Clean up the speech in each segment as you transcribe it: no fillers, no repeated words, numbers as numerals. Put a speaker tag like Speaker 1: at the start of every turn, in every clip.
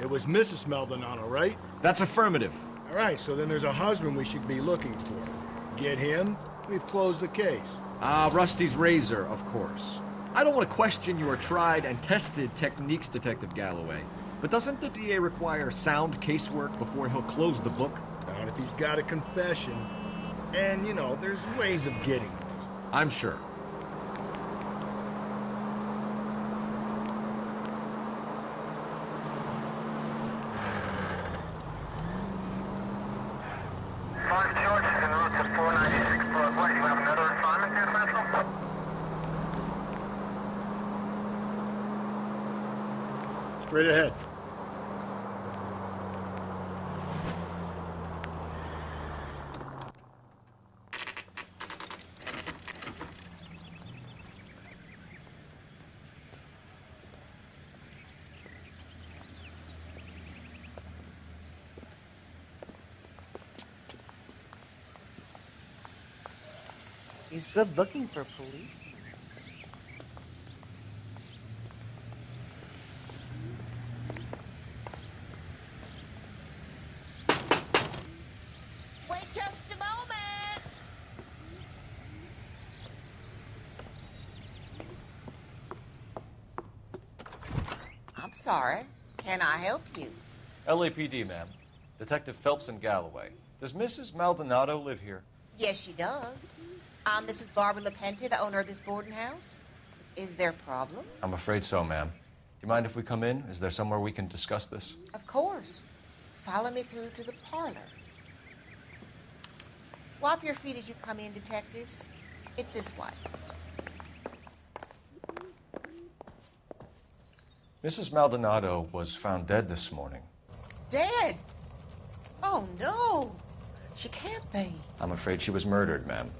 Speaker 1: It was Mrs. Maldonado, right?
Speaker 2: That's affirmative.
Speaker 1: All right, so then there's a husband we should be looking for. Get him, we've closed the case.
Speaker 2: Rusty's razor, of course. I don't want to question your tried and tested techniques, Detective Galloway. But doesn't the DA require sound casework before he'll close the book?
Speaker 1: Not if he's got a confession. And, you know, there's ways of getting those.
Speaker 2: I'm sure.
Speaker 3: Five George en route to 496 Broadway. You have another assignment here, Central?
Speaker 1: Straight ahead.
Speaker 4: He's good looking for a policeman.
Speaker 5: Wait just a moment. I'm sorry. Can I help you?
Speaker 6: LAPD, ma'am. Detective Phelps and Galloway. Does Mrs. Maldonado live here?
Speaker 5: Yes, she does. I'm Mrs. Barbara LaPenta, the owner of this boarding house. Is there a problem?
Speaker 6: I'm afraid so, ma'am. Do you mind if we come in? Is there somewhere we can discuss this?
Speaker 5: Of course. Follow me through to the parlor. Wipe your feet as you come in, detectives. It's this way.
Speaker 6: Mrs. Maldonado was found dead this morning.
Speaker 5: Dead? Oh, no. She can't be.
Speaker 6: I'm afraid she was murdered, ma'am.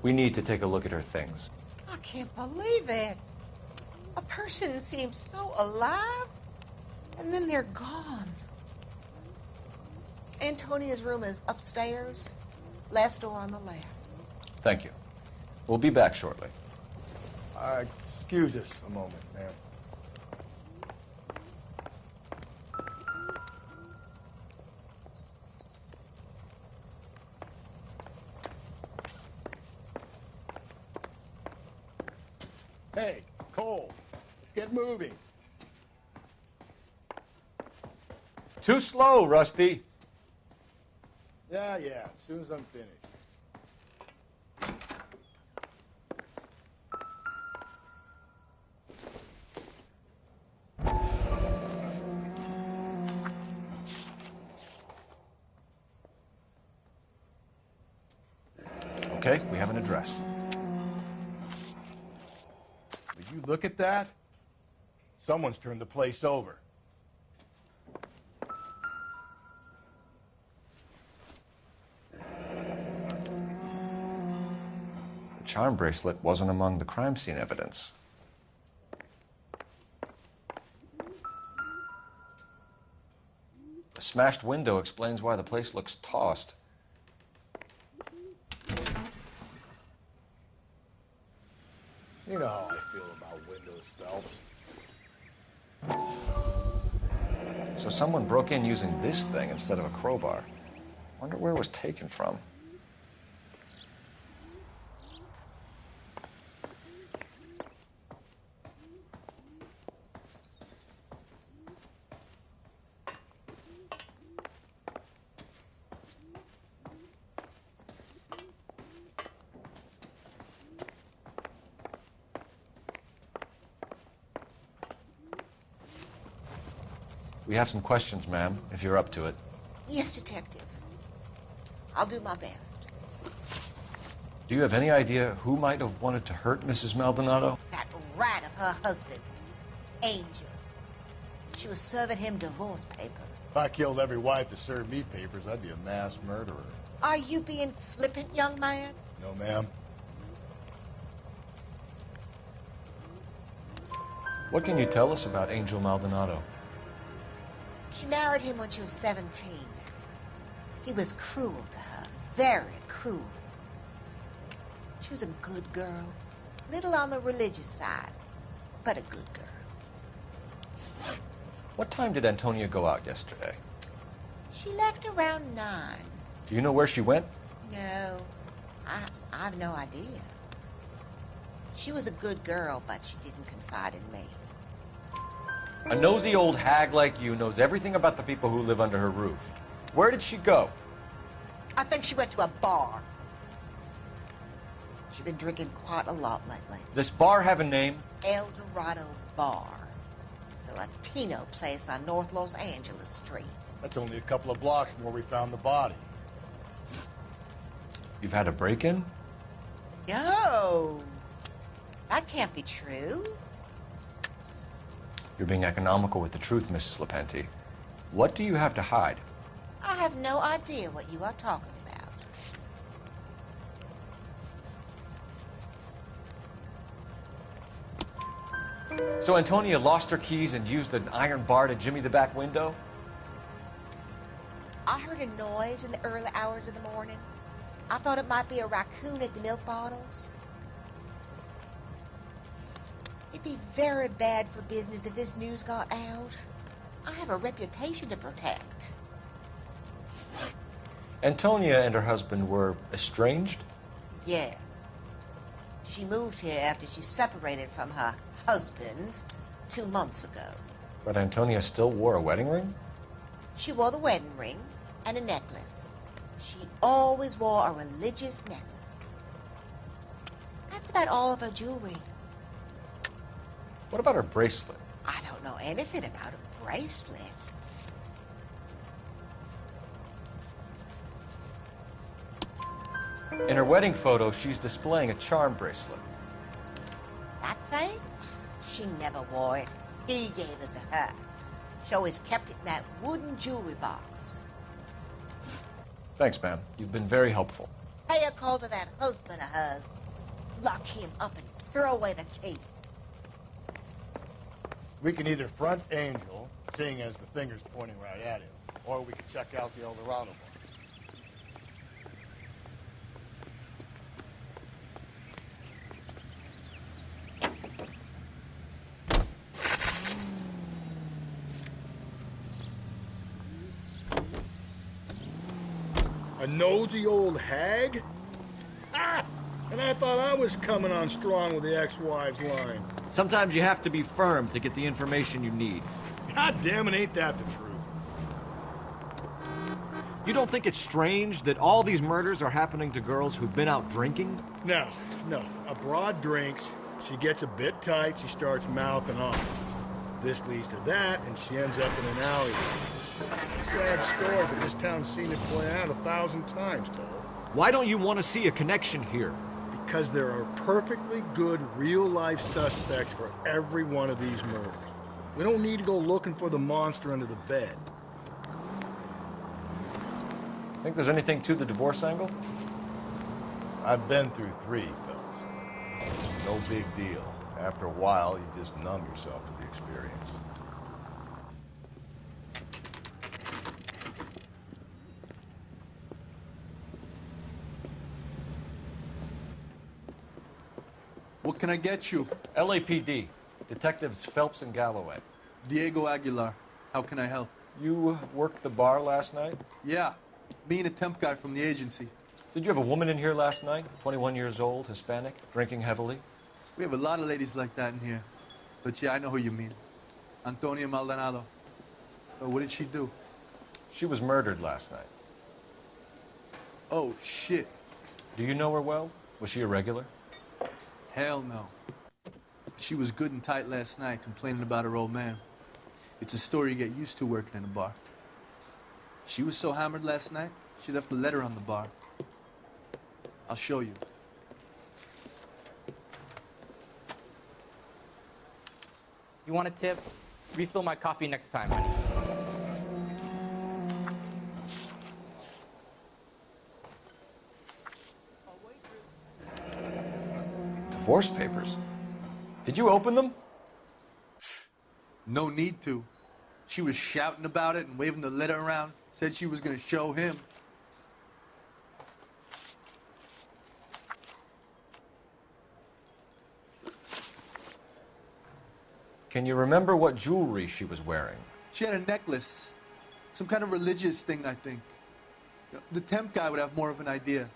Speaker 6: We need to take a look at her things.
Speaker 5: I can't believe it. A person seems so alive, and then they're gone. Antonia's room is upstairs, last door on the left.
Speaker 6: Thank you. We'll be back shortly.
Speaker 1: Excuse us a moment, ma'am. Hey, Cole, let's get moving.
Speaker 6: Too slow, Rusty.
Speaker 1: Yeah, as soon as I'm finished.
Speaker 6: Okay, we have an address.
Speaker 1: Would you look at that? Someone's turned the place over.
Speaker 6: The charm bracelet wasn't among the crime scene evidence. The smashed window explains why the place looks tossed.
Speaker 1: You know how I feel about windows, Phelps.
Speaker 6: So someone broke in using this thing instead of a crowbar. Wonder where it was taken from. We have some questions, ma'am, if you're up to it.
Speaker 5: Yes, detective. I'll do my best.
Speaker 6: Do you have any idea who might have wanted to hurt Mrs. Maldonado?
Speaker 5: That rat of her husband, Angel. She was serving him divorce papers.
Speaker 1: If I killed every wife to serve me papers, I'd be a mass murderer.
Speaker 5: Are you being flippant, young man?
Speaker 1: No, ma'am.
Speaker 6: What can you tell us about Angel Maldonado?
Speaker 5: She married him when she was 17. He was cruel to her, very cruel. She was a good girl, little on the religious side, but a good girl.
Speaker 6: What time did Antonia go out yesterday?
Speaker 5: She left around 9.
Speaker 6: Do you know where she went?
Speaker 5: No, I've no idea. She was a good girl, but she didn't confide in me.
Speaker 6: A nosy old hag like you knows everything about the people who live under her roof. Where did she go?
Speaker 5: I think she went to a bar. She's been drinking quite a lot lately.
Speaker 6: This bar have a name?
Speaker 5: El Dorado Bar. It's a Latino place on North Los Angeles Street.
Speaker 1: That's only a couple of blocks from where we found the body.
Speaker 6: You've had a break-in?
Speaker 5: No, that can't be true.
Speaker 6: You're being economical with the truth, Mrs. Lepenti. What do you have to hide?
Speaker 5: I have no idea what you are talking about.
Speaker 6: So Antonia lost her keys and used an iron bar to jimmy the back window?
Speaker 5: I heard a noise in the early hours of the morning. I thought it might be a raccoon at the milk bottles. It'd be very bad for business if this news got out. I have a reputation to protect.
Speaker 6: Antonia and her husband were estranged?
Speaker 5: Yes. She moved here after she separated from her husband 2 months ago.
Speaker 6: But Antonia still wore a wedding ring?
Speaker 5: She wore the wedding ring and a necklace. She always wore a religious necklace. That's about all of her jewelry.
Speaker 6: What about her bracelet?
Speaker 5: I don't know anything about a bracelet.
Speaker 6: In her wedding photo, she's displaying a charm bracelet.
Speaker 5: That thing? She never wore it. He gave it to her. She always kept it in that wooden jewelry box.
Speaker 6: Thanks, ma'am. You've been very helpful.
Speaker 5: Pay a call to that husband of hers. Lock him up and throw away the key.
Speaker 1: We can either front Angel, seeing as the finger's pointing right at him, or we can check out the El Dorado bar. A nosy old hag? Ah! And I thought I was coming on strong with the ex-wives line.
Speaker 2: Sometimes you have to be firm to get the information you need.
Speaker 1: God damn it, ain't that the truth?
Speaker 2: You don't think it's strange that all these murders are happening to girls who've been out drinking?
Speaker 1: No. A broad drinks, she gets a bit tight, she starts mouthing off. This leads to that, and she ends up in an alleyway. Sad story, but this town's seen it play out 1,000 times, Cole.
Speaker 2: Why don't you want to see a connection here?
Speaker 1: Because there are perfectly good real-life suspects for every one of these murders. We don't need to go looking for the monster under the bed.
Speaker 6: Think there's anything to the divorce angle?
Speaker 7: I've been through 3, fellas. No big deal. After a while, you just numb yourself to the experience.
Speaker 8: What can I get you?
Speaker 6: LAPD. Detectives Phelps and Galloway.
Speaker 8: Diego Aguilar. How can I help?
Speaker 6: You worked the bar last night?
Speaker 8: Yeah, me and a temp guy from the agency.
Speaker 6: Did you have a woman in here last night? 21 years old, Hispanic, drinking heavily?
Speaker 8: We have a lot of ladies like that in here. But yeah, I know who you mean. Antonia Maldonado. Oh, what did she do?
Speaker 6: She was murdered last night.
Speaker 8: Oh, shit.
Speaker 6: Do you know her well? Was she a regular?
Speaker 8: Hell no. She was good and tight last night, complaining about her old man. It's a story you get used to working in a bar. She was so hammered last night, she left a letter on the bar. I'll show you.
Speaker 9: You want a tip? Refill my coffee next time, honey.
Speaker 6: Divorce papers? Did you open them?
Speaker 8: No need to. She was shouting about it and waving the letter around. Said she was gonna show him.
Speaker 6: Can you remember what jewelry she was wearing?
Speaker 8: She had a necklace. Some kind of religious thing, I think. The temp guy would have more of an idea.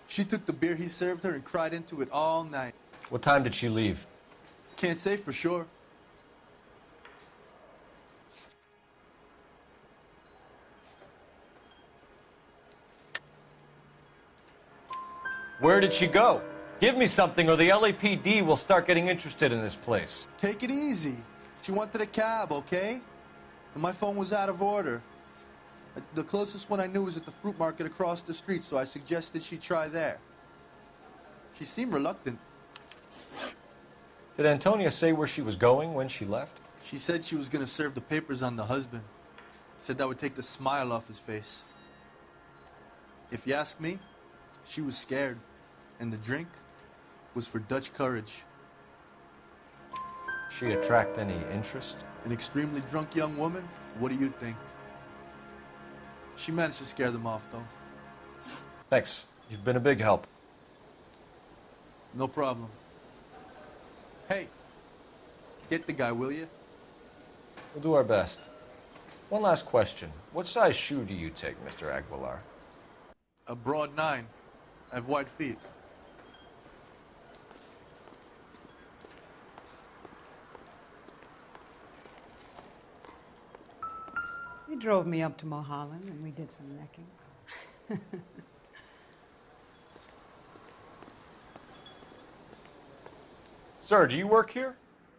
Speaker 8: She took the beer he served her and cried into it all night.
Speaker 6: What time did she leave?
Speaker 8: Can't say for sure.
Speaker 6: Where did she go? Give me something or the LAPD will start getting interested in this place.
Speaker 8: Take it easy. She wanted a cab, okay? And my phone was out of order. The closest one I knew was at the fruit market across the street, so I suggested she try there. She seemed reluctant.
Speaker 6: Did Antonia say where she was going when she left?
Speaker 8: She said she was going to serve the papers on the husband. Said that would take the smile off his face. If you ask me, she was scared. And the drink was for Dutch courage.
Speaker 6: She attract any interest?
Speaker 8: An extremely drunk young woman? What do you think? She managed to scare them off, though.
Speaker 6: Thanks. You've been a big help.
Speaker 8: No problem. Hey, get the guy, will you?
Speaker 6: We'll do our best. One last question. What size shoe do you take, Mr. Aguilar?
Speaker 8: A broad 9. I have wide feet.
Speaker 10: He drove me up to Mulholland and we did some necking.
Speaker 6: Sir, do you work here?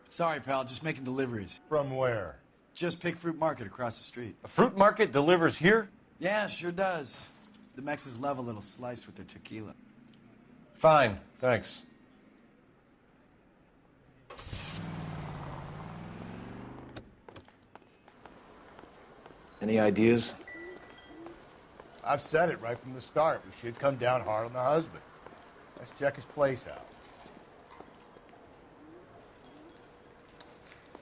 Speaker 11: Sorry, pal, just making deliveries.
Speaker 7: From where?
Speaker 11: Just Pig Fruit Market across the street.
Speaker 6: A fruit market delivers here?
Speaker 11: Yeah, sure does. The Mexicans love a little slice with their tequila.
Speaker 6: Fine, thanks.
Speaker 12: Any ideas?
Speaker 7: I've said it right from the start. We should come down hard on the husband. Let's check his place out.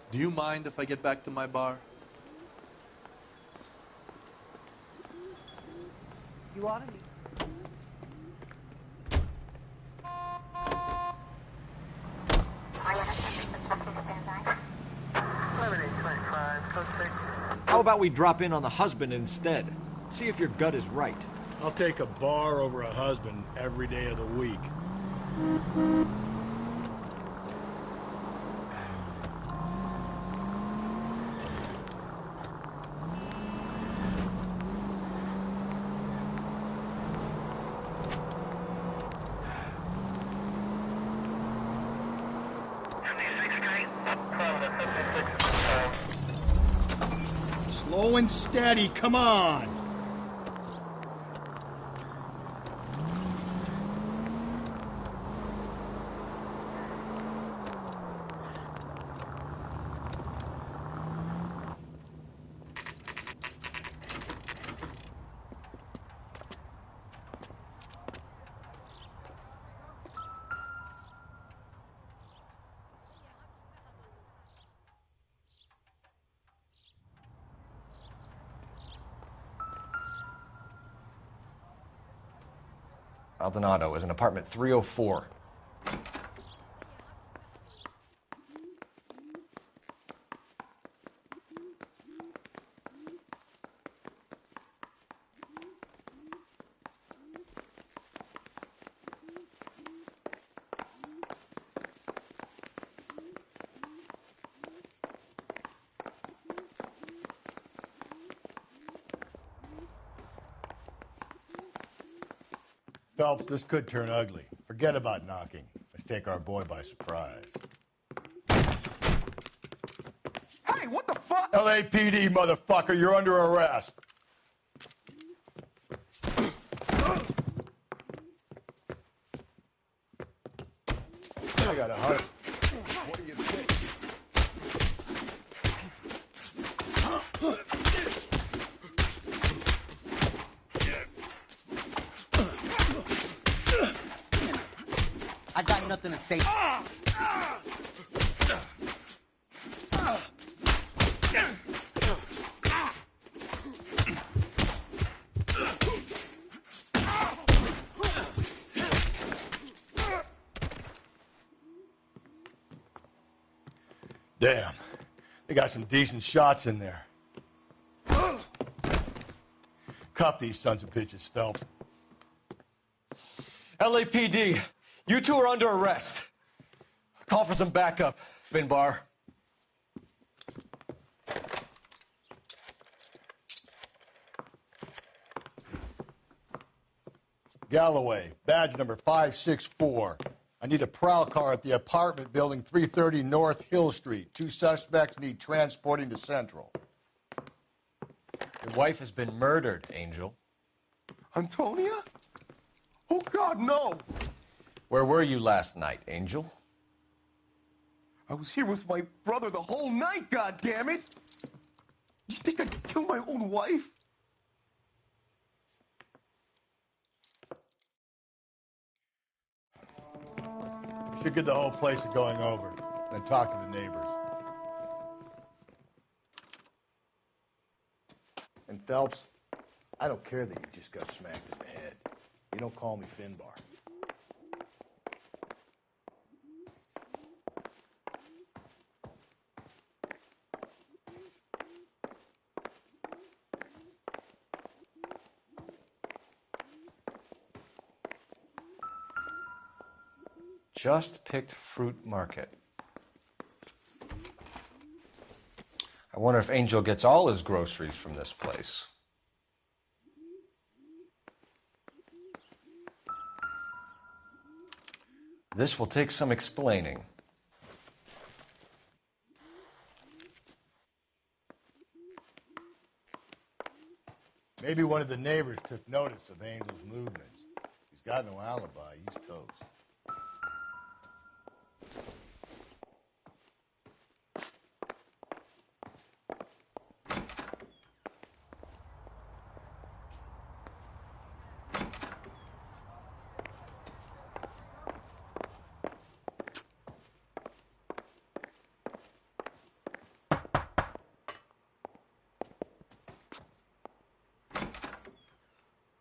Speaker 8: Do you mind if I get back to my bar?
Speaker 4: You ought to be.
Speaker 2: How about we drop in on the husband instead? See if your gut is right.
Speaker 1: I'll take a bar over a husband every day of the week. Slow and steady, come on!
Speaker 6: Maldonado is in apartment 304.
Speaker 7: Phelps, this could turn ugly. Forget about knocking. Let's take our boy by surprise.
Speaker 13: Hey, what the fuck?
Speaker 7: LAPD, motherfucker, you're under arrest. I got 100. What do you think?
Speaker 4: I got nothing to say.
Speaker 7: Damn. They got some decent shots in there.
Speaker 1: Cuff these sons of bitches, Phelps.
Speaker 6: LAPD, you two are under arrest. Call for some backup, Finbar.
Speaker 1: Galloway, badge number 564. I need a prowl car at the apartment building 330 North Hill Street. 2 suspects need transporting to Central.
Speaker 6: Your wife has been murdered, Angel.
Speaker 13: Antonia? Oh, God, no!
Speaker 6: Where were you last night, Angel?
Speaker 13: I was here with my brother the whole night, goddammit! You think I'd kill my own wife?
Speaker 1: We should get the whole place going over, then talk to the neighbors. And Phelps, I don't care that you just got smacked in the head. You don't call me Finbar.
Speaker 6: Just picked Fruit Market. I wonder if Angel gets all his groceries from this place. This will take some explaining.
Speaker 1: Maybe one of the neighbors took notice of Angel's movements. He's got no alibi. He's toast.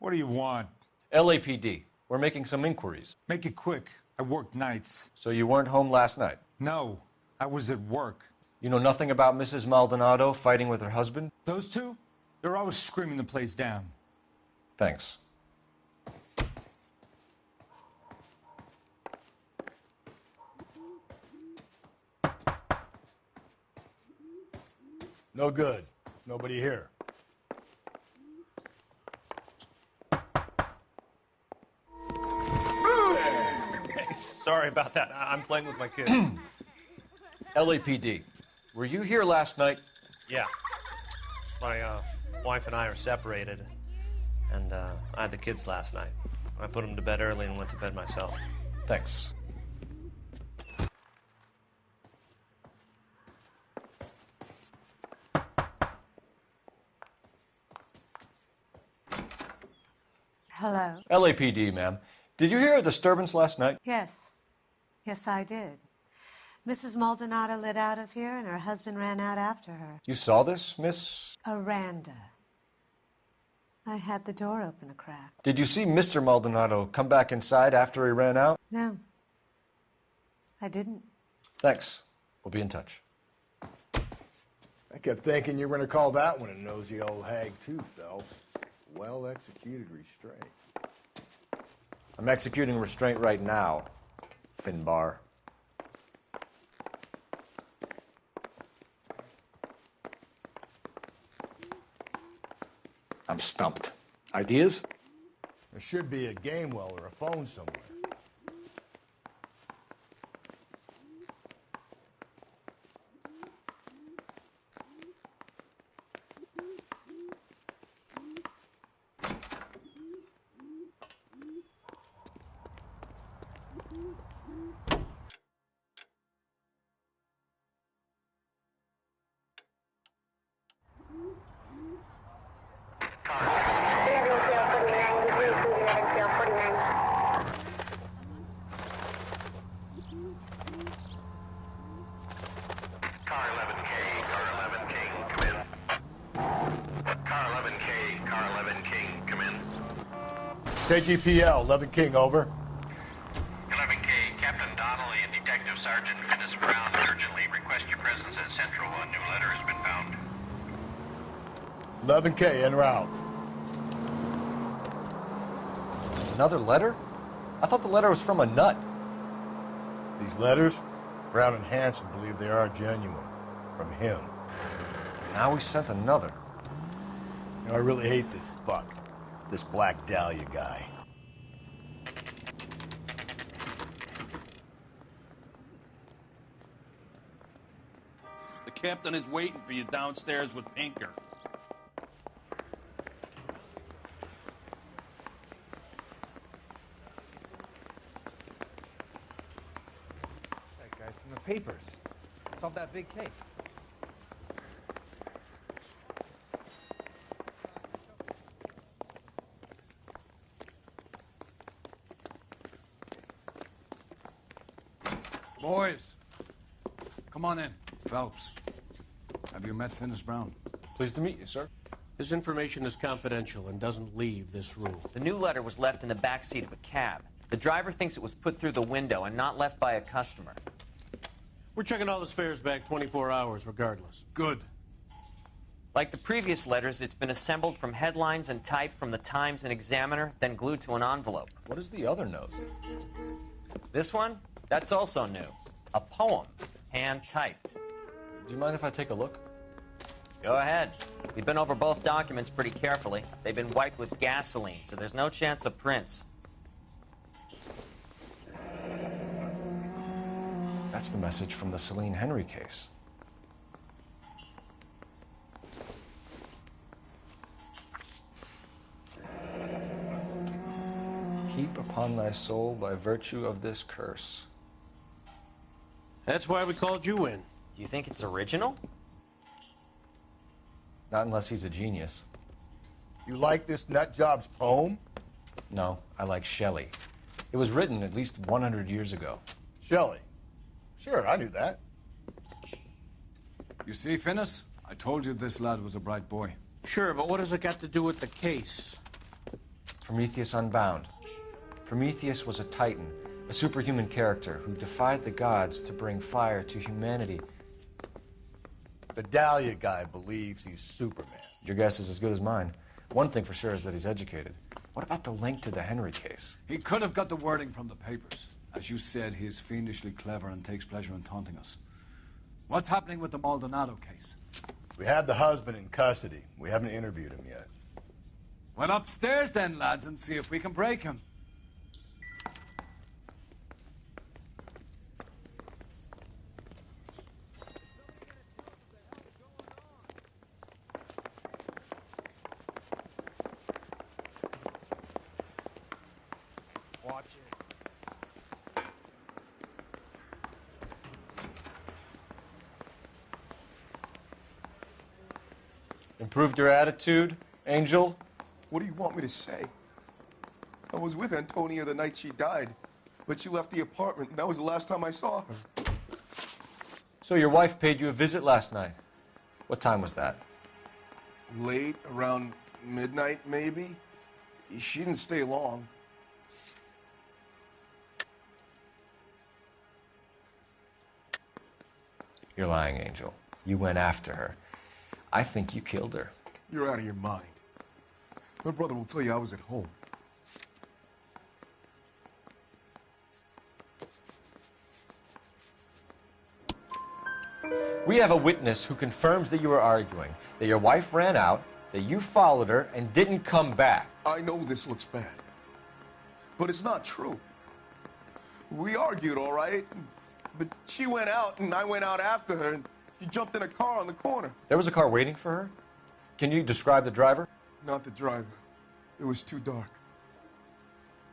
Speaker 14: What do you want?
Speaker 6: LAPD. We're making some inquiries.
Speaker 14: Make it quick. I work nights.
Speaker 6: So you weren't home last night?
Speaker 14: No, I was at work.
Speaker 6: You know nothing about Mrs. Maldonado fighting with her husband?
Speaker 14: Those two? They're always screaming the place down.
Speaker 6: Thanks.
Speaker 1: No good. Nobody here.
Speaker 15: Sorry about that. I'm playing with my kids.
Speaker 6: LAPD, were you here last night?
Speaker 15: Yeah. My wife and I are separated, and I had the kids last night. I put them to bed early and went to bed myself.
Speaker 6: Thanks.
Speaker 10: Hello.
Speaker 6: LAPD, ma'am. Did you hear a disturbance last night?
Speaker 5: Yes. Yes, I did. Mrs. Maldonado lit out of here, and her husband ran out after her.
Speaker 6: You saw this, Miss?
Speaker 5: Aranda. I had the door open a crack.
Speaker 6: Did you see Mr. Maldonado come back inside after he ran out?
Speaker 5: No. I didn't.
Speaker 6: Thanks. We'll be in touch.
Speaker 1: I kept thinking you were going to call that one a nosy old hag, too, Phelps. Well-executed restraint.
Speaker 6: I'm executing restraint right now, Finbar.
Speaker 12: I'm stumped. Ideas?
Speaker 1: There should be a game well or a phone somewhere. KGPL, 11 King, over.
Speaker 16: 11K, Captain Donnelly and Detective Sergeant Finis Brown urgently request your presence at Central. A new letter has been found.
Speaker 1: 11K, en route.
Speaker 6: Another letter? I thought the letter was from a nut.
Speaker 7: These letters, Brown and Hanson believe they are genuine. From him.
Speaker 6: Now he sent another.
Speaker 7: You know, I really hate this fuck. This Black Dahlia guy.
Speaker 17: The captain is waiting for you downstairs with Pinker.
Speaker 11: That guy from the papers. Solved that big case.
Speaker 18: Boys, come on in. Phelps, have you met Finis Brown?
Speaker 6: Pleased to meet you, sir.
Speaker 19: This information is confidential and doesn't leave this room.
Speaker 20: The new letter was left in the back seat of a cab. The driver thinks it was put through the window and not left by a customer.
Speaker 19: We're checking all the spares back 24 hours regardless.
Speaker 18: Good.
Speaker 20: Like the previous letters, it's been assembled from headlines and typed from the Times and Examiner, then glued to an envelope.
Speaker 6: What is the other note?
Speaker 20: This one? That's also new. A poem, hand-typed.
Speaker 6: Do you mind if I take a look?
Speaker 20: Go ahead. We've been over both documents pretty carefully. They've been wiped with gasoline, so there's no chance of prints.
Speaker 6: That's the message from the Celine Henry case. Heap upon thy soul by virtue of this curse.
Speaker 19: That's why we called you in.
Speaker 20: Do you think it's original?
Speaker 6: Not unless he's a genius.
Speaker 7: You like this nutjob's poem?
Speaker 6: No, I like Shelley. It was written at least 100 years ago.
Speaker 7: Shelley? Sure, I knew that.
Speaker 18: You see, Finis? I told you this lad was a bright boy.
Speaker 19: Sure, but what has it got to do with the case?
Speaker 6: Prometheus Unbound. Prometheus was a titan, a superhuman character who defied the gods to bring fire to humanity.
Speaker 7: The Dahlia guy believes he's Superman.
Speaker 6: Your guess is as good as mine. One thing for sure is that he's educated. What about the link to the Henry case?
Speaker 18: He could have got the wording from the papers. As you said, he is fiendishly clever and takes pleasure in taunting us. What's happening with the Maldonado case?
Speaker 7: We have the husband in custody. We haven't interviewed him yet.
Speaker 18: Well, upstairs then, lads, and see if we can break him.
Speaker 11: Watch it.
Speaker 6: Improved your attitude, Angel?
Speaker 13: What do you want me to say? I was with Antonia the night she died, but she left the apartment, and that was the last time I saw her.
Speaker 6: So your wife paid you a visit last night. What time was that?
Speaker 13: Late, around midnight, maybe? She didn't stay long.
Speaker 6: You're lying, Angel. You went after her. I think you killed her.
Speaker 13: You're out of your mind. My brother will tell you I was at home.
Speaker 6: We have a witness who confirms that you were arguing, that your wife ran out, that you followed her, and didn't come back.
Speaker 13: I know this looks bad, but it's not true. We argued, all right, but she went out, and I went out after her, and she jumped in a car on the corner.
Speaker 6: There was a car waiting for her? Can you describe the driver?
Speaker 13: Not the driver. It was too dark.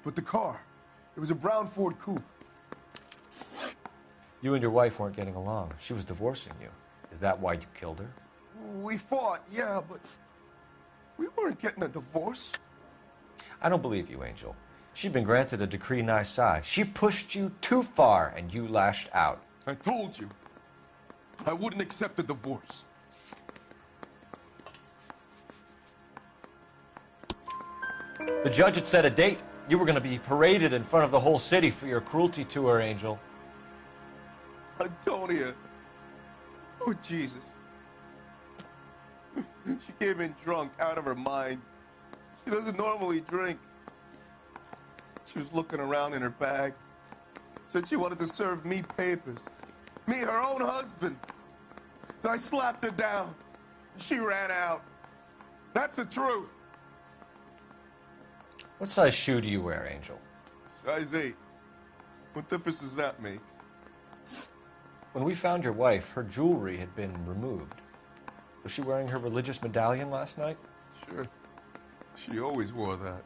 Speaker 13: But the car, it was a brown Ford coupe.
Speaker 6: You and your wife weren't getting along. She was divorcing you. Is that why you killed her?
Speaker 13: We fought, yeah, but we weren't getting a divorce.
Speaker 6: I don't believe you, Angel. She'd been granted a decree nisi. She pushed you too far, and you lashed out.
Speaker 13: I told you, I wouldn't accept a divorce.
Speaker 6: The judge had set a date. You were going to be paraded in front of the whole city for your cruelty to her, Angel.
Speaker 13: Antonia. Oh, Jesus. She came in drunk, out of her mind. She doesn't normally drink. She was looking around in her bag. Said she wanted to serve me papers. Me, her own husband. So I slapped her down. She ran out. That's the truth.
Speaker 6: What size shoe do you wear, Angel?
Speaker 13: Size 8. What difference does that make?
Speaker 6: When we found your wife, her jewelry had been removed. Was she wearing her religious medallion last night?
Speaker 13: Sure. She always wore that.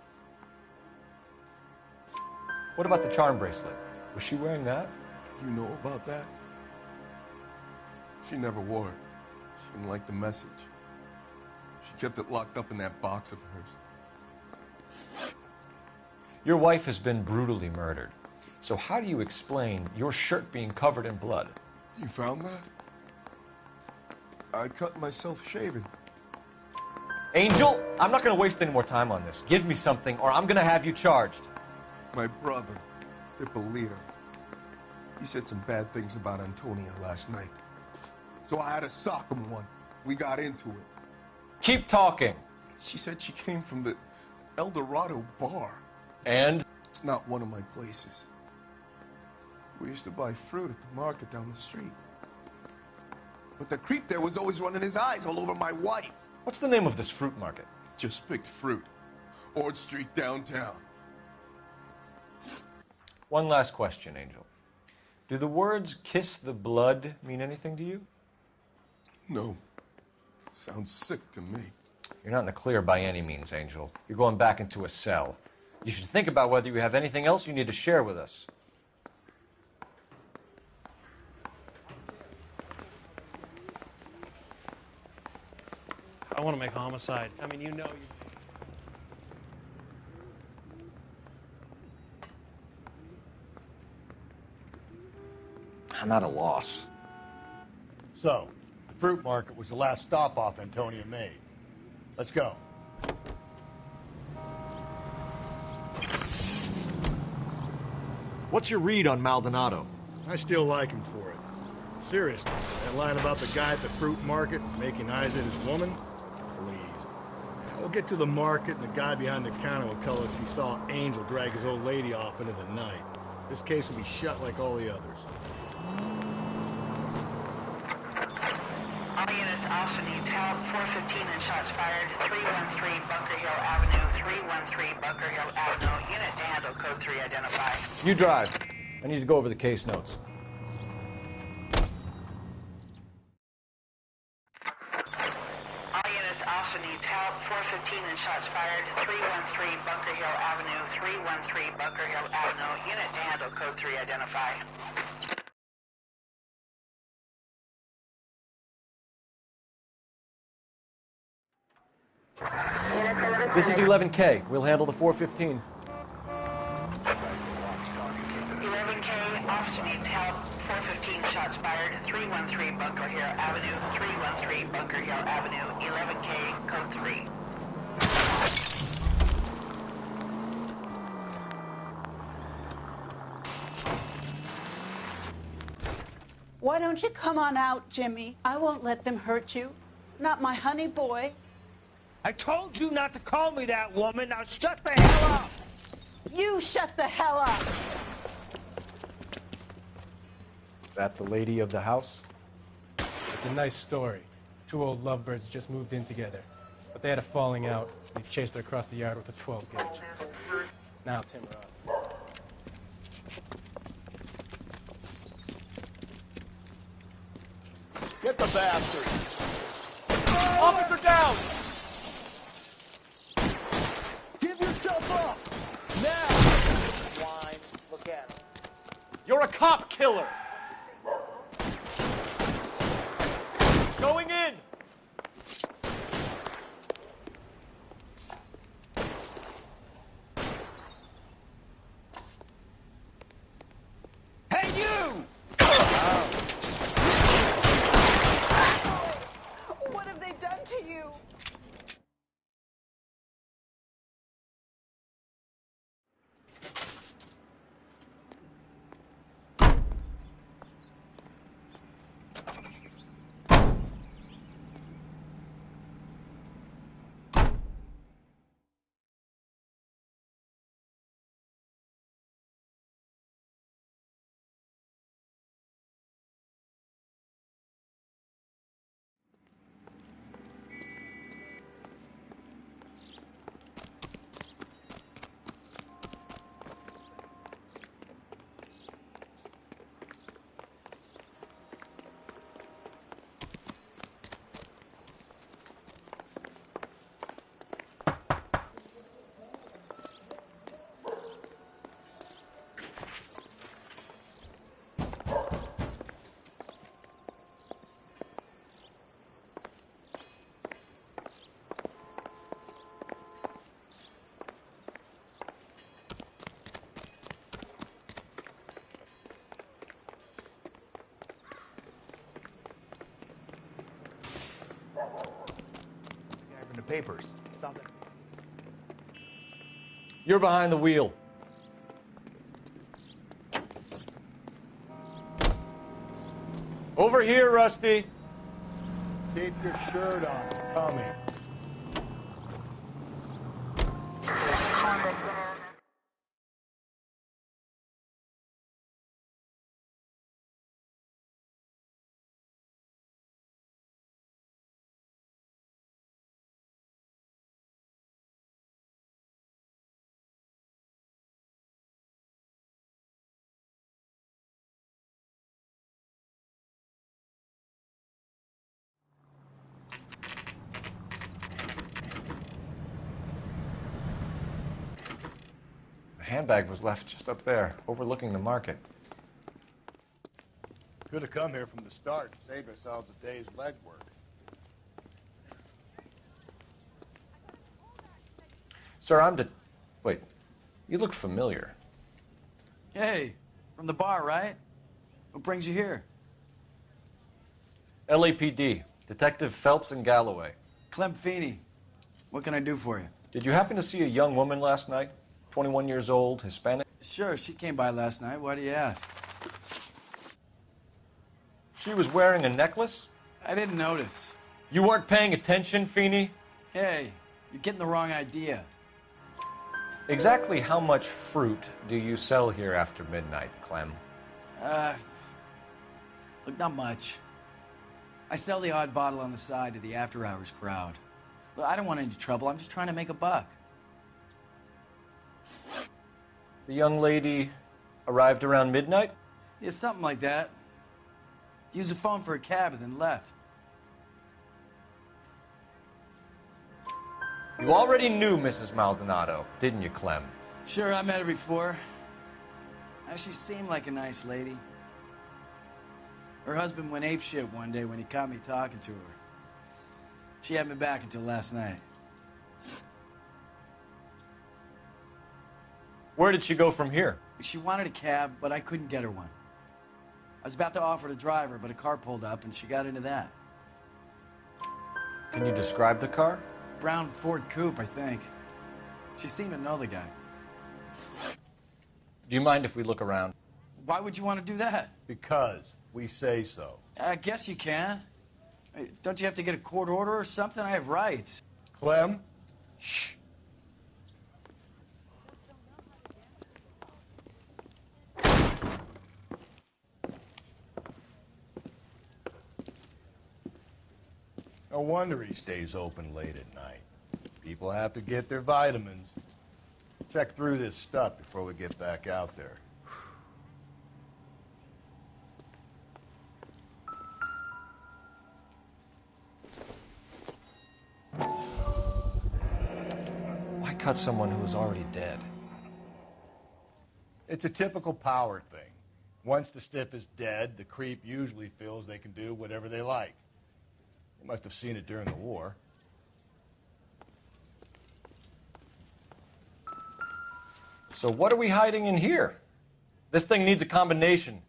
Speaker 6: What about the charm bracelet? Was she wearing that?
Speaker 13: You know about that? She never wore it. She didn't like the message. She kept it locked up in that box of hers.
Speaker 6: Your wife has been brutally murdered. So how do you explain your shirt being covered in blood?
Speaker 13: You found that? I cut myself shaving.
Speaker 6: Angel, I'm not going to waste any more time on this. Give me something or I'm going to have you charged.
Speaker 13: My brother, Ippolito, he said some bad things about Antonia last night. So I had to sock him one. We got into it.
Speaker 6: Keep talking.
Speaker 13: She said she came from the El Dorado bar.
Speaker 6: And?
Speaker 13: It's not one of my places. We used to buy fruit at the market down the street. But the creep there was always running his eyes all over my wife.
Speaker 6: What's the name of this fruit market?
Speaker 13: Just picked fruit. Ord Street downtown.
Speaker 6: One last question, Angel. Do the words kiss the blood mean anything to you?
Speaker 13: No. Sounds sick to me.
Speaker 6: You're not in the clear by any means, Angel. You're going back into a cell. You should think about whether you have anything else you need to share with us.
Speaker 19: I want to make homicide. I mean, you know you...
Speaker 2: I'm at a loss.
Speaker 1: So, the fruit market was the last stop off Antonia made. Let's go.
Speaker 2: What's your read on Maldonado?
Speaker 1: I still like him for it. Seriously, that line about the guy at the fruit market making eyes at his woman? Please. We'll get to the market and the guy behind the counter will tell us he saw Angel drag his old lady off into the night. This case will be shut like all the others.
Speaker 3: All units also needs help. 415 and shots fired. 313 Bunker Hill Avenue. 313 Bunker Hill Avenue. Unit to handle code 3 identify.
Speaker 6: You drive. I need to go over the case notes.
Speaker 3: All units also needs help. 415 and shots fired. 313 Bunker Hill Avenue. 313 Bunker Hill Avenue. Unit to handle code 3 identify.
Speaker 6: This is 11K. We'll handle the 415.
Speaker 3: 11K, officer needs help. 415 shots fired. 313 Bunker Hill Avenue. 313 Bunker Hill Avenue. 11K, code 3.
Speaker 10: Why don't you come on out, Jimmy? I won't let them hurt you. Not my honey boy.
Speaker 21: I told you not to call me that, woman. Now shut the hell up.
Speaker 10: You shut the hell up.
Speaker 6: That the lady of the house?
Speaker 22: It's a nice story. Two old lovebirds just moved in together. But they had a falling out, and he chased her across the yard with a 12 gauge. Now it's him or us.
Speaker 7: Get the bastard!
Speaker 21: Officer down!
Speaker 7: Give yourself up! Now!
Speaker 21: Wine, look at him.
Speaker 6: You're a cop killer! Going in!
Speaker 21: Hey, you!
Speaker 10: What have they done to you?
Speaker 11: papers. Saw that.
Speaker 2: You're behind the wheel. Over here, Rusty.
Speaker 1: Keep your shirt on. I'm coming.
Speaker 6: The handbag was left just up there, overlooking the market.
Speaker 1: Could have come here from the start and saved ourselves a day's legwork.
Speaker 6: Sir, Wait, you look familiar.
Speaker 8: Hey, from the bar, right? What brings you here?
Speaker 6: LAPD, Detective Phelps and Galloway.
Speaker 8: Clem Feeney. What can I do for you?
Speaker 6: Did you happen to see a young woman last night? 21 years old, Hispanic?
Speaker 8: Sure, she came by last night. Why do you ask?
Speaker 6: She was wearing a necklace?
Speaker 8: I didn't notice.
Speaker 6: You weren't paying attention, Feeney?
Speaker 8: Hey, you're getting the wrong idea.
Speaker 6: Exactly how much fruit do you sell here after midnight, Clem?
Speaker 8: Look, not much. I sell the odd bottle on the side to the after-hours crowd. Look, I don't want any trouble. I'm just trying to make a buck.
Speaker 6: The young lady arrived around midnight?
Speaker 8: Yeah, something like that. Used the phone for a cab and then left.
Speaker 6: You already knew Mrs. Maldonado, didn't you, Clem?
Speaker 8: Sure, I met her before. She seemed like a nice lady. Her husband went apeshit one day when he caught me talking to her. She hadn't been back until last night.
Speaker 6: Where did she go from here?
Speaker 8: She wanted a cab, but I couldn't get her one. I was about to offer to drive her, but a car pulled up, and she got into that.
Speaker 6: Can you describe the car?
Speaker 8: Brown Ford Coupe, I think. She seemed to know the guy.
Speaker 6: Do you mind if we look around?
Speaker 8: Why would you want to do that?
Speaker 1: Because we say so.
Speaker 8: I guess you can. Don't you have to get a court order or something? I have rights.
Speaker 1: Clem? Shh. No wonder he stays open late at night. People have to get their vitamins. Check through this stuff before we get back out there.
Speaker 6: Why cut someone who was already dead?
Speaker 1: It's a typical power thing. Once the stiff is dead, the creep usually feels they can do whatever they like. They must have seen it during the war.
Speaker 6: So what are we hiding in here? This thing needs a combination.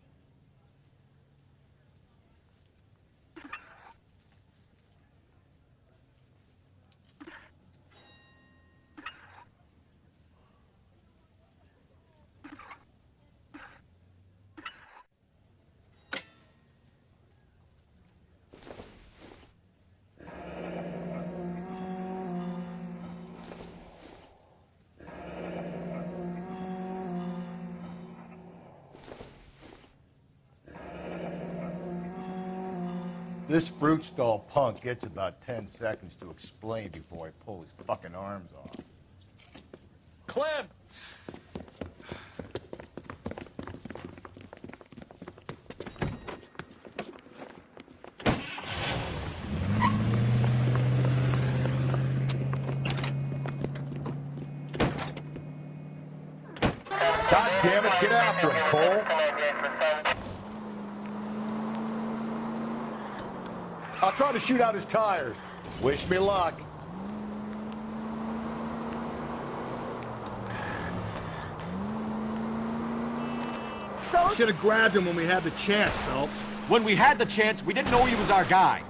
Speaker 1: This fruit stall punk gets about 10 seconds to explain before I pull his fucking arms off.
Speaker 6: Clem!
Speaker 1: God damn it, get after him, Cole. I'll try to shoot out his tires. Wish me luck. Should have grabbed him when we had the chance, Phelps.
Speaker 2: When we had the chance, we didn't know he was our guy.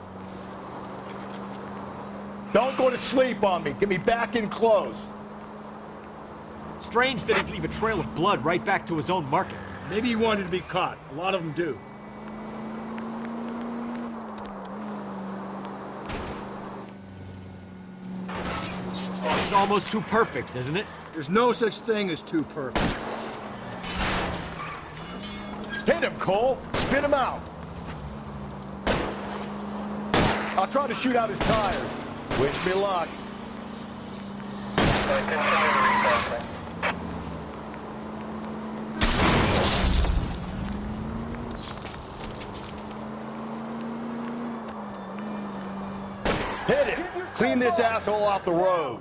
Speaker 7: Don't go to sleep on me. Get me back in close.
Speaker 2: Strange that he'd leave a trail of blood right back to his own market.
Speaker 1: Maybe he wanted to be caught. A lot of them do.
Speaker 2: It's almost too perfect, isn't it?
Speaker 1: There's no such thing as too perfect.
Speaker 7: Hit him, Cole. Spit him out. I'll try to shoot out his tires. Wish me luck. Hit it! Clean this asshole off the road.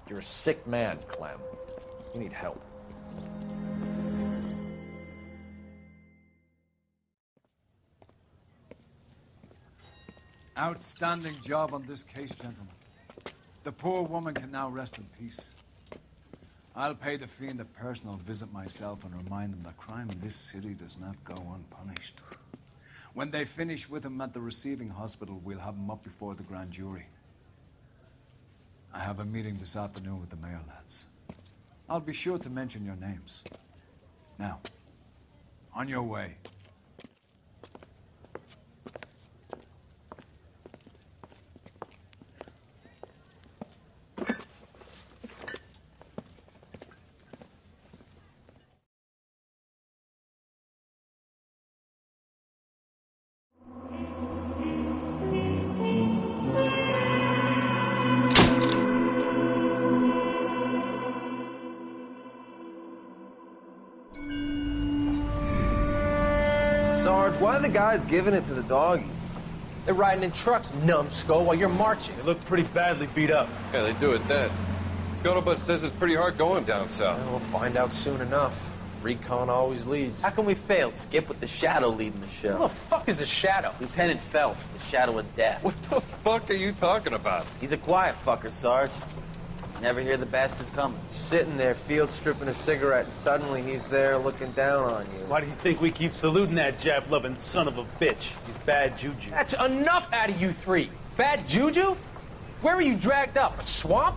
Speaker 2: You're a sick man, Clem. You need help.
Speaker 18: Outstanding job on this case, gentlemen. The poor woman can now rest in peace. I'll pay the fiend a personal visit myself and remind him that crime in this city does not go unpunished. When they finish with him at the receiving hospital, we'll have him up before the grand jury. I have a meeting this afternoon with the mayor, lads. I'll be sure to mention your names. Now, on your way.
Speaker 4: Sarge, why are the guys giving it to the doggies? They're riding in trucks, numbskull, while you're marching.
Speaker 11: They look pretty badly beat up.
Speaker 6: Yeah, they do it then. Scuttlebutt says it's pretty hard going down south.
Speaker 4: Well, we'll find out soon enough. Recon always leads. How can we fail, Skip, with the Shadow leading the show? Who the fuck is the Shadow? Lieutenant Phelps, the Shadow of Death.
Speaker 6: What the fuck are you talking about?
Speaker 4: He's a quiet fucker, Sarge. Never hear the bastard coming. Sitting there, field stripping a cigarette, and suddenly he's there looking down on you.
Speaker 11: Why do you think we keep saluting that Jap-loving son of a bitch? He's bad juju.
Speaker 4: That's enough out of you three. Bad juju? Where were you dragged up? A swamp?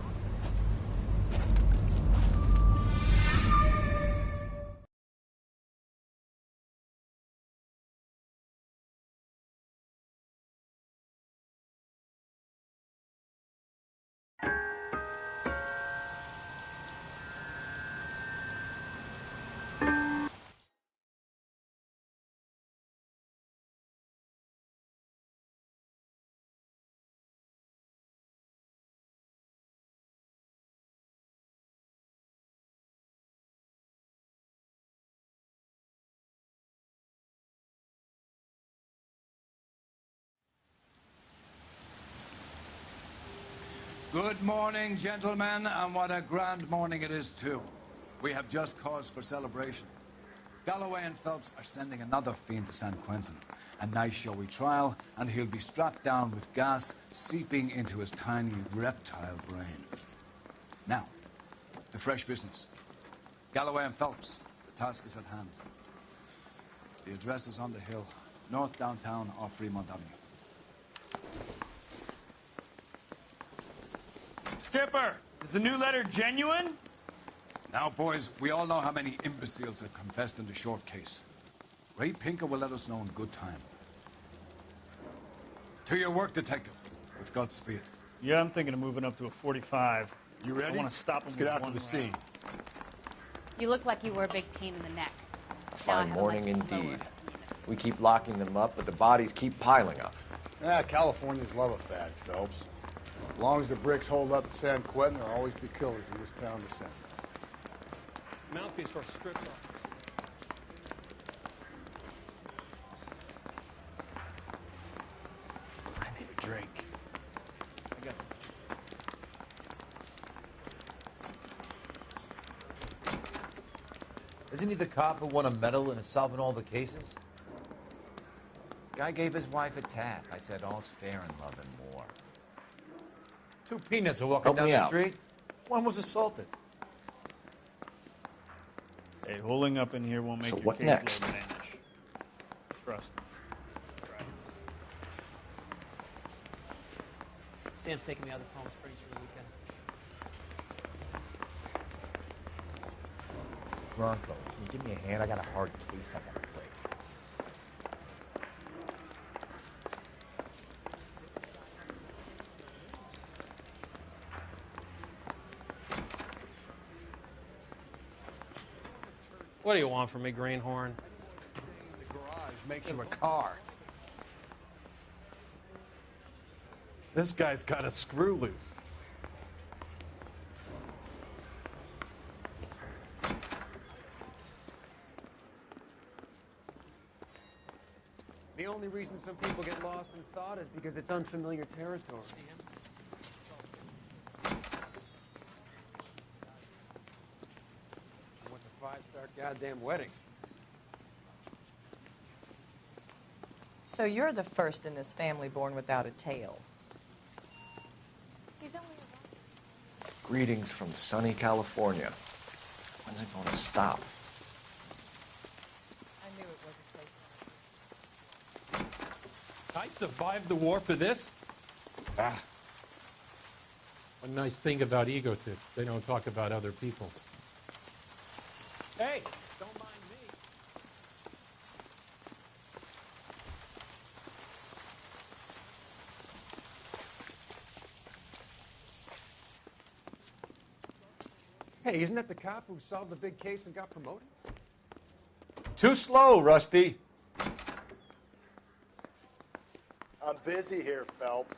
Speaker 18: Good morning, gentlemen, and what a grand morning it is, too. We have just cause for celebration. Galloway and Phelps are sending another fiend to San Quentin. A nice showy trial, and he'll be strapped down with gas seeping into his tiny reptile brain. Now, to fresh business. Galloway and Phelps, the task is at hand. The address is on the hill, north downtown off Fremont Avenue.
Speaker 14: Skipper, is the new letter genuine?
Speaker 18: Now, boys, we all know how many imbeciles have confessed in the short case. Ray Pinker will let us know in good time. To your work, detective, with Godspeed.
Speaker 14: Yeah, I'm thinking of moving up to a 45.
Speaker 7: You ready?
Speaker 14: I want to stop him.
Speaker 7: Get out to the scene.
Speaker 9: You look like you were a big pain in the neck.
Speaker 2: Fine morning indeed. We keep locking them up, but the bodies keep piling up.
Speaker 1: Californians love a fad, Phelps. As long as the bricks hold up at San Quentin, there'll always be killers in this town to send.
Speaker 11: Mouthpiece for script.
Speaker 8: I need a drink. I got
Speaker 7: Isn't he the cop who won a medal and is solving all the cases?
Speaker 5: Guy gave his wife a tap. I said all's fair in love and war.
Speaker 7: 2 peanuts are walking
Speaker 5: Help
Speaker 7: down
Speaker 5: me
Speaker 7: the
Speaker 5: out.
Speaker 7: street. One was assaulted.
Speaker 14: Hey, holding up in here won't make
Speaker 5: So
Speaker 14: your
Speaker 5: what
Speaker 14: caseload
Speaker 5: next?
Speaker 14: vanish. Trust me.
Speaker 20: Sam's taking me out of Palm Springs for the weekend.
Speaker 6: Bronco, can you give me a hand? I got a hard case I gotta break.
Speaker 20: What do you want from me, Greenhorn?
Speaker 11: The garage makes him a car. This guy's got a screw loose.
Speaker 15: The only reason some people get lost in thought is because it's unfamiliar territory. What's a five-star goddamn wedding?
Speaker 23: So you're the first in this family born without a tail. He's only
Speaker 2: Greetings from sunny California. When's it going to stop?
Speaker 23: I knew it wasn't safe.
Speaker 24: I survived the war for this?
Speaker 22: Ah. One nice thing about egotists, they don't talk about other people.
Speaker 24: Hey, don't mind me.
Speaker 15: Hey, isn't that the cop who solved the big case and got promoted?
Speaker 12: Too slow, Rusty.
Speaker 1: I'm busy here, Phelps.